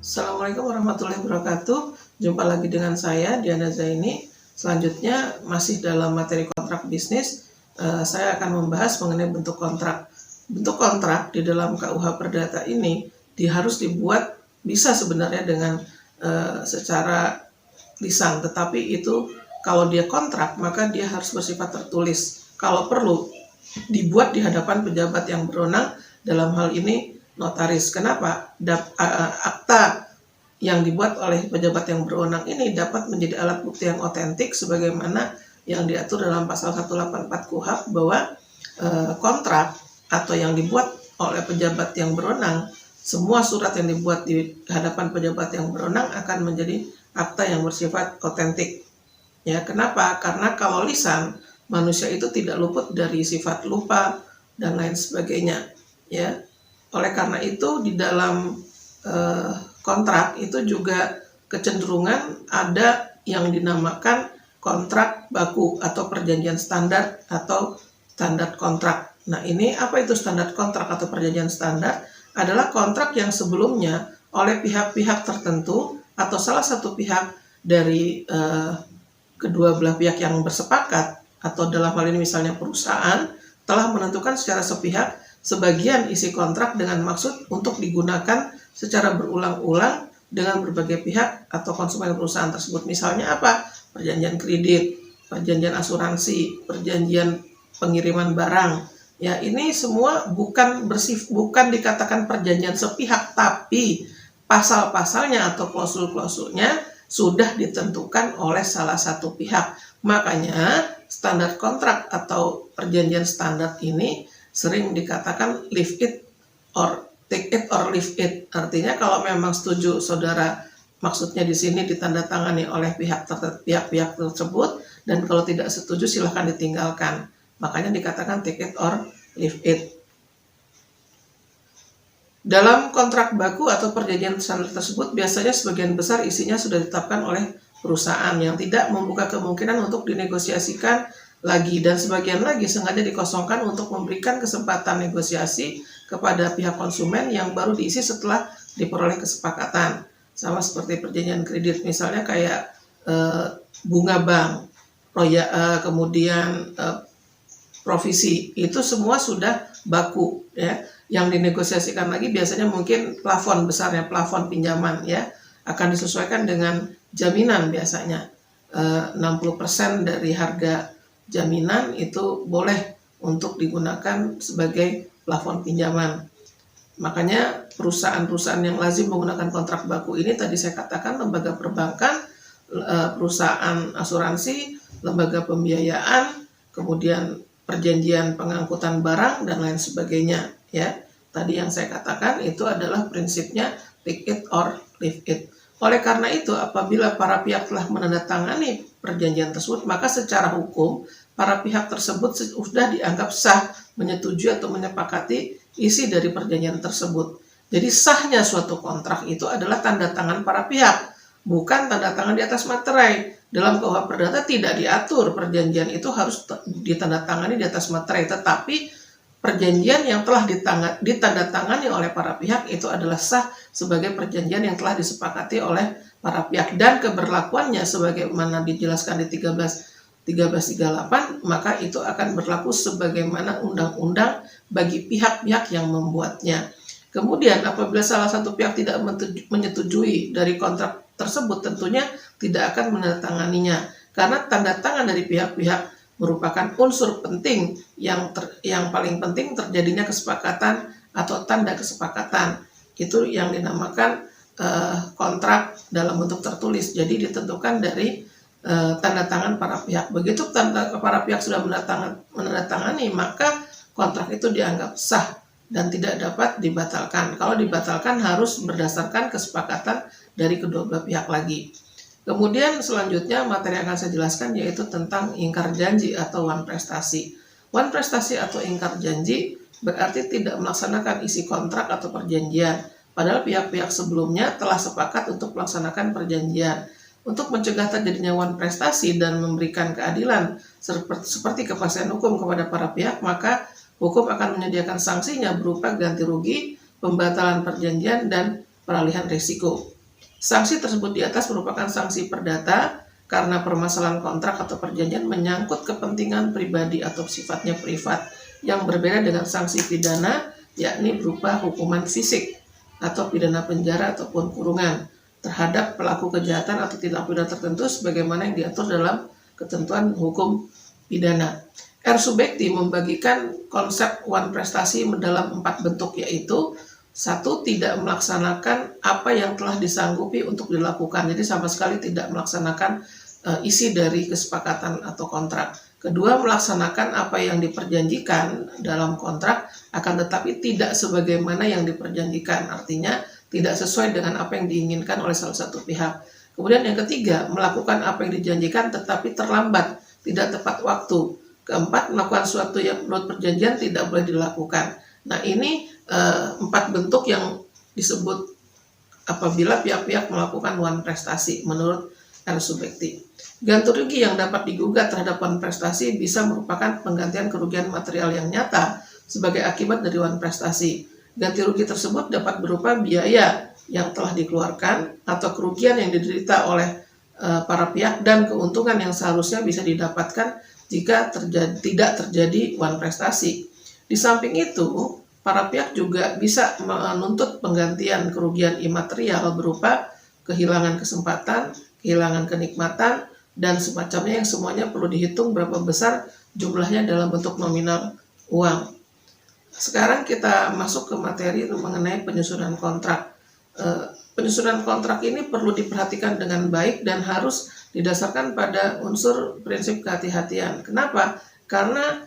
Assalamualaikum warahmatullahi wabarakatuh. Jumpa lagi dengan saya, Diana Zaini. Selanjutnya, masih dalam materi kontrak bisnis, saya akan membahas mengenai bentuk kontrak. Bentuk kontrak di dalam KUH Perdata ini harus dibuat bisa sebenarnya dengan secara lisan, tetapi itu kalau dia kontrak, maka dia harus bersifat tertulis. Kalau perlu, dibuat di hadapan pejabat yang berwenang, dalam hal ini notaris. Kenapa? Akta yang dibuat oleh pejabat yang berwenang ini dapat menjadi alat bukti yang otentik sebagaimana yang diatur dalam pasal 184 KUHP bahwa kontrak atau yang dibuat oleh pejabat yang berwenang, semua surat yang dibuat di hadapan pejabat yang berwenang akan menjadi akta yang bersifat otentik. Ya, kenapa? Karena kalau lisan, manusia itu tidak luput dari sifat lupa dan lain sebagainya. Ya, oleh karena itu di dalam kontrak itu juga kecenderungan ada yang dinamakan kontrak baku atau perjanjian standar atau standar kontrak. Nah, ini apa itu standar kontrak atau perjanjian standar? Adalah kontrak yang sebelumnya oleh pihak-pihak tertentu atau salah satu pihak dari kedua belah pihak yang bersepakat, atau dalam hal ini misalnya perusahaan, telah menentukan secara sepihak sebagian isi kontrak dengan maksud untuk digunakan secara berulang-ulang dengan berbagai pihak atau konsumen perusahaan tersebut. Misalnya apa? Perjanjian kredit, perjanjian asuransi, perjanjian pengiriman barang. Ya, ini semua bukan dikatakan perjanjian sepihak, tapi pasal-pasalnya atau klausul-klausulnya sudah ditentukan oleh salah satu pihak. Makanya standar kontrak atau perjanjian standar ini sering dikatakan leave it or take it or leave it. Artinya kalau memang setuju saudara, maksudnya di sini ditandatangani oleh pihak-pihak tersebut, dan kalau tidak setuju silahkan ditinggalkan. Makanya dikatakan take it or leave it. Dalam kontrak baku atau perjanjian standar tersebut biasanya sebagian besar isinya sudah ditetapkan oleh perusahaan yang tidak membuka kemungkinan untuk dinegosiasikan lagi, dan sebagian lagi sengaja dikosongkan untuk memberikan kesempatan negosiasi kepada pihak konsumen yang baru diisi setelah diperoleh kesepakatan. Sama seperti perjanjian kredit, misalnya kayak bunga bank, kemudian provisi, itu semua sudah baku ya. Yang dinegosiasikan lagi biasanya mungkin plafon besarnya, plafon pinjaman ya, akan disesuaikan dengan jaminan biasanya 60% dari harga jaminan itu boleh untuk digunakan sebagai plafon pinjaman. Makanya perusahaan-perusahaan yang lazim menggunakan kontrak baku ini tadi saya katakan lembaga perbankan, perusahaan asuransi, lembaga pembiayaan, kemudian perjanjian pengangkutan barang dan lain sebagainya ya. Tadi yang saya katakan itu adalah prinsipnya take it or leave it. Oleh karena itu, apabila para pihak telah menandatangani perjanjian tersebut, maka secara hukum para pihak tersebut sudah dianggap sah, menyetujui atau menyepakati isi dari perjanjian tersebut. Jadi sahnya suatu kontrak itu adalah tanda tangan para pihak, bukan tanda tangan di atas materai. Dalam KUH Perdata tidak diatur perjanjian itu harus ditandatangani di atas materai, tetapi perjanjian yang telah ditandatangani oleh para pihak itu adalah sah sebagai perjanjian yang telah disepakati oleh para pihak, dan keberlakuannya sebagaimana dijelaskan di 1338, maka itu akan berlaku sebagaimana undang-undang bagi pihak-pihak yang membuatnya. Kemudian apabila salah satu pihak tidak menyetujui dari kontrak tersebut, tentunya tidak akan menandatanganinya, karena tanda tangan dari pihak-pihak merupakan unsur penting yang paling penting terjadinya kesepakatan atau tanda kesepakatan. Itu yang dinamakan kontrak dalam bentuk tertulis. Jadi ditentukan dari tanda tangan para pihak. Begitu para pihak sudah menandatangani, maka kontrak itu dianggap sah dan tidak dapat dibatalkan. Kalau dibatalkan harus berdasarkan kesepakatan dari kedua belah pihak lagi. Kemudian selanjutnya materi yang akan saya jelaskan yaitu tentang ingkar janji atau wan prestasi. Wan prestasi atau ingkar janji berarti tidak melaksanakan isi kontrak atau perjanjian, padahal pihak-pihak sebelumnya telah sepakat untuk melaksanakan perjanjian. Untuk mencegah terjadinya wan prestasi dan memberikan keadilan seperti kepastian hukum kepada para pihak, maka hukum akan menyediakan sanksinya berupa ganti rugi, pembatalan perjanjian, dan peralihan risiko. Sanksi tersebut di atas merupakan sanksi perdata karena permasalahan kontrak atau perjanjian menyangkut kepentingan pribadi atau sifatnya privat yang berbeda dengan sanksi pidana, yakni berupa hukuman fisik atau pidana penjara ataupun kurungan terhadap pelaku kejahatan atau tindak pidana tertentu sebagaimana yang diatur dalam ketentuan hukum pidana. R. Subekti membagikan konsep one prestasi dalam 4 bentuk, yaitu 1. Tidak melaksanakan apa yang telah disanggupi untuk dilakukan, jadi sama sekali tidak melaksanakan isi dari kesepakatan atau kontrak. Kedua, melaksanakan apa yang diperjanjikan dalam kontrak akan tetapi tidak sebagaimana yang diperjanjikan, artinya tidak sesuai dengan apa yang diinginkan oleh salah satu pihak. Kemudian yang ketiga, melakukan apa yang dijanjikan tetapi terlambat, tidak tepat waktu. Keempat, melakukan sesuatu yang menurut perjanjian tidak boleh dilakukan. Nah, ini 4 bentuk yang disebut apabila pihak-pihak melakukan one prestasi menurut R. Subekti. Ganti rugi yang dapat digugat terhadap one prestasi bisa merupakan penggantian kerugian material yang nyata sebagai akibat dari one prestasi. Ganti rugi tersebut dapat berupa biaya yang telah dikeluarkan atau kerugian yang diderita oleh para pihak dan keuntungan yang seharusnya bisa didapatkan jika tidak terjadi one prestasi. Di samping itu, para pihak juga bisa menuntut penggantian kerugian imaterial berupa kehilangan kesempatan, kehilangan kenikmatan, dan semacamnya yang semuanya perlu dihitung berapa besar jumlahnya dalam bentuk nominal uang. Sekarang kita masuk ke materi mengenai penyusunan kontrak. Penyusunan kontrak ini perlu diperhatikan dengan baik dan harus didasarkan pada unsur prinsip kehati-hatian. Kenapa? Karena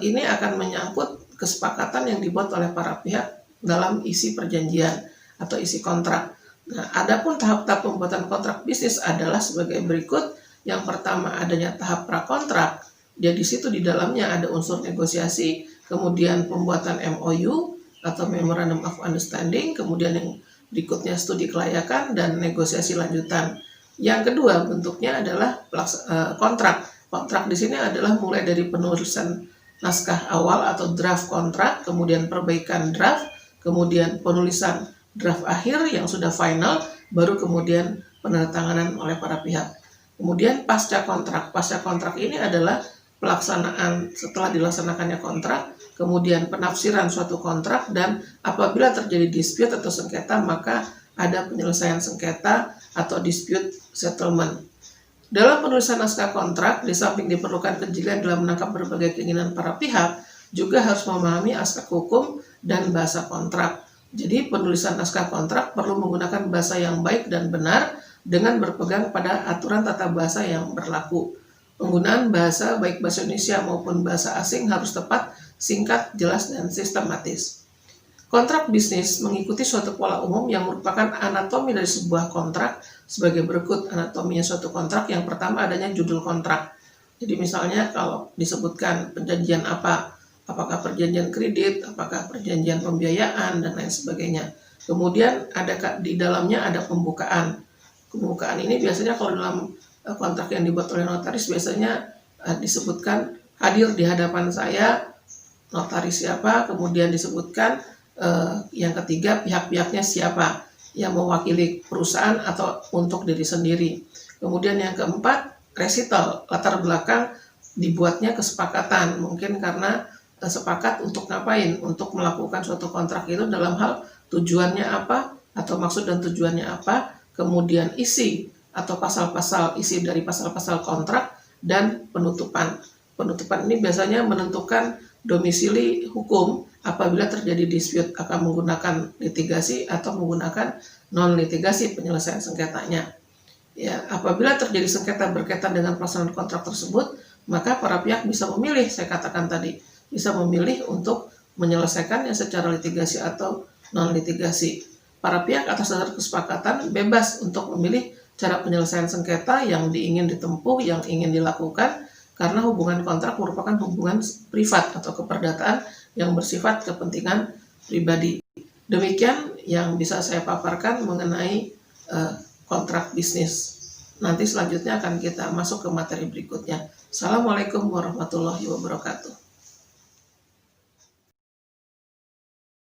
ini akan menyangkut kesepakatan yang dibuat oleh para pihak dalam isi perjanjian atau isi kontrak. Nah, adapun tahap-tahap pembuatan kontrak bisnis adalah sebagai berikut. Yang pertama, adanya tahap prakontrak. Di situ di dalamnya ada unsur negosiasi, kemudian pembuatan MOU atau Memorandum of Understanding, kemudian yang berikutnya studi kelayakan dan negosiasi lanjutan. Yang kedua bentuknya adalah kontrak. Kontrak di sini adalah mulai dari penulisan naskah awal atau draft kontrak, kemudian perbaikan draft, kemudian penulisan draft akhir yang sudah final, baru kemudian penandatanganan oleh para pihak. Kemudian pasca kontrak. Pasca kontrak ini adalah pelaksanaan setelah dilaksanakannya kontrak, kemudian penafsiran suatu kontrak, dan apabila terjadi dispute atau sengketa maka ada penyelesaian sengketa atau dispute settlement. Dalam penulisan naskah kontrak, di samping diperlukan kejelian dalam menangkap berbagai keinginan para pihak, juga harus memahami aspek hukum dan bahasa kontrak. Jadi penulisan naskah kontrak perlu menggunakan bahasa yang baik dan benar dengan berpegang pada aturan tata bahasa yang berlaku. Penggunaan bahasa baik bahasa Indonesia maupun bahasa asing harus tepat, singkat, jelas, dan sistematis. Kontrak bisnis mengikuti suatu pola umum yang merupakan anatomi dari sebuah kontrak sebagai berikut. Anatominya suatu kontrak, yang pertama adanya judul kontrak. Jadi misalnya kalau disebutkan perjanjian apa, apakah perjanjian kredit, apakah perjanjian pembiayaan, dan lain sebagainya. Kemudian di dalamnya ada pembukaan. Pembukaan ini biasanya kalau dalam kontrak yang dibuat oleh notaris biasanya disebutkan hadir di hadapan saya notaris siapa, kemudian disebutkan yang ketiga pihak-pihaknya siapa yang mewakili perusahaan atau untuk diri sendiri. Kemudian yang keempat, resital, latar belakang dibuatnya kesepakatan, mungkin karena sepakat untuk ngapain, untuk melakukan suatu kontrak itu dalam hal tujuannya apa atau maksud dan tujuannya apa, kemudian isi atau pasal-pasal isi dari pasal-pasal kontrak, dan penutupan. Penutupan ini biasanya menentukan domisili hukum apabila terjadi dispute, akan menggunakan litigasi atau menggunakan non-litigasi penyelesaian sengketanya. Ya, apabila terjadi sengketa berkaitan dengan pelaksanaan kontrak tersebut, maka para pihak bisa memilih, saya katakan tadi, bisa memilih untuk menyelesaikannya secara litigasi atau non-litigasi. Para pihak atas dasar kesepakatan bebas untuk memilih cara penyelesaian sengketa yang ingin ditempuh, yang ingin dilakukan, karena hubungan kontrak merupakan hubungan privat atau keperdataan yang bersifat kepentingan pribadi. Demikian yang bisa saya paparkan mengenai kontrak bisnis. Nanti selanjutnya akan kita masuk ke materi berikutnya. Assalamualaikum warahmatullahi wabarakatuh.